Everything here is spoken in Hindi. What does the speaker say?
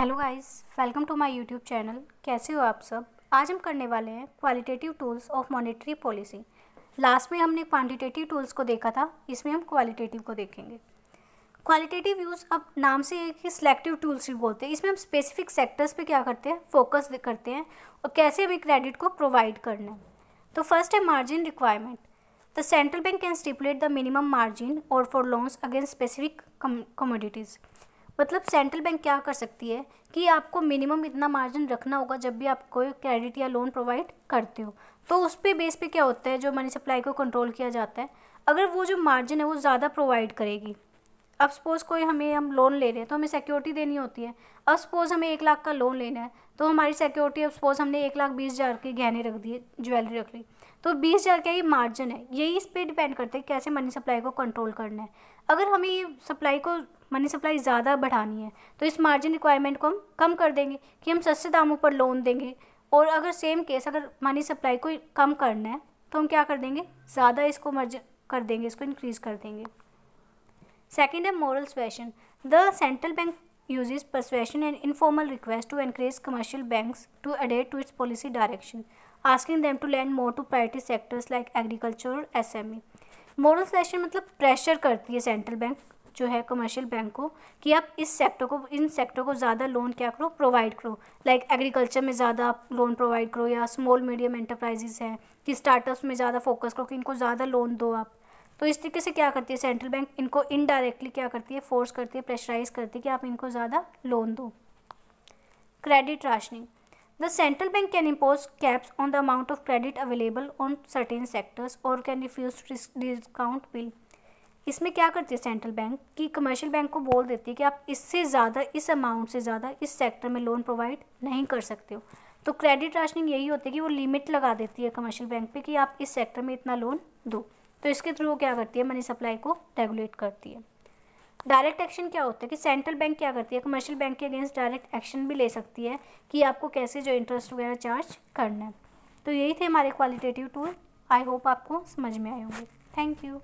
Hello guys, welcome to my YouTube channel. कैसे हो आप सब। आज हम करने वाले हैं qualitative tools of monetary policy. Last में हमने क्वांटिटेटिव टूल्स को देखा था, इसमें हम क्वालिटेटिव को देखेंगे। क्वालिटेटिव यूज़ अब नाम से एक ही सिलेक्टिव टूल्स भी बोलते हैं। इसमें हम स्पेसिफिक सेक्टर्स पे क्या करते हैं, फोकस करते हैं और कैसे हमें क्रेडिट को प्रोवाइड करना है। तो फर्स्ट है margin requirement. The central bank can stipulate the minimum margin और for loans against specific commodities. मतलब सेंट्रल बैंक क्या कर सकती है कि आपको मिनिमम इतना मार्जिन रखना होगा जब भी आप कोई क्रेडिट या लोन प्रोवाइड करते हो। तो उस पे बेस पे क्या होता है, जो मनी सप्लाई को कंट्रोल किया जाता है, अगर वो जो मार्जिन है वो ज़्यादा प्रोवाइड करेगी। अब सपोज़ हम लोन ले रहे हैं तो हमें सिक्योरिटी देनी होती है। अब सपोज़ हमें 1 लाख का लोन लेना है तो हमारी सिक्योरिटी, अब सपोज़ हमने 1,20,000 के गहने रख दिए, ज्वेलरी रख ली, तो 20,000 का ये मार्जिन है। यही इस पर डिपेंड करते हैं कैसे मनी सप्लाई को कंट्रोल करना है। अगर हमें ये मनी सप्लाई ज़्यादा बढ़ानी है तो इस मार्जिन रिक्वायरमेंट को हम कम कर देंगे कि हम सस्ते दामों पर लोन देंगे। और अगर सेम केस अगर मनी सप्लाई को कम करना है तो हम क्या कर देंगे, ज़्यादा इसको मर्ज कर देंगे, इसको इंक्रीज़ कर देंगे। सेकेंड है moral suasion. The central bank uses persuasion and informal request to encourage commercial banks to adhere to its policy direction, asking them to lend more to priority sectors like agriculture और SME। मोरल सुएशन मतलब प्रेशर करती है सेंट्रल बैंक जो है कमर्शियल बैंक को कि आप इन सेक्टर को ज़्यादा लोन क्या करो, प्रोवाइड करो। लाइक एग्रीकल्चर में ज़्यादा आप लोन प्रोवाइड करो, या स्मॉल मीडियम एंटरप्राइजेस हैं कि स्टार्टअप्स में ज़्यादा फोकस करो कि इनको ज़्यादा लोन दो आप। तो इस तरीके से क्या करती है सेंट्रल बैंक, इनको इनडायरेक्टली क्या करती है, फोर्स करती है, प्रेशराइज करती है कि आप इनको ज़्यादा लोन दो। Credit rationing. The central bank can impose caps on the amount of credit available on certain sectors और कैन रिफ्यूज डिस्काउंट बिल। इसमें क्या करती है सेंट्रल बैंक कि कमर्शियल बैंक को बोल देती है कि आप इससे ज़्यादा, इस अमाउंट से ज़्यादा इस सेक्टर में लोन प्रोवाइड नहीं कर सकते हो। तो क्रेडिट राशनिंग यही होती है कि वो लिमिट लगा देती है कमर्शियल बैंक पे कि आप इस सेक्टर में इतना लोन दो। तो इसके थ्रू वो क्या करती है, मनी सप्लाई को रेगुलेट करती है। डायरेक्ट एक्शन क्या होता है कि सेंट्रल बैंक क्या करती है, कमर्शियल बैंक के अगेंस्ट डायरेक्ट एक्शन भी ले सकती है कि आपको कैसे जो इंटरेस्ट वगैरह चार्ज करना है। तो यही थे हमारे क्वालिटेटिव टूल। आई होप आपको समझ में आए होंगे। Thank you.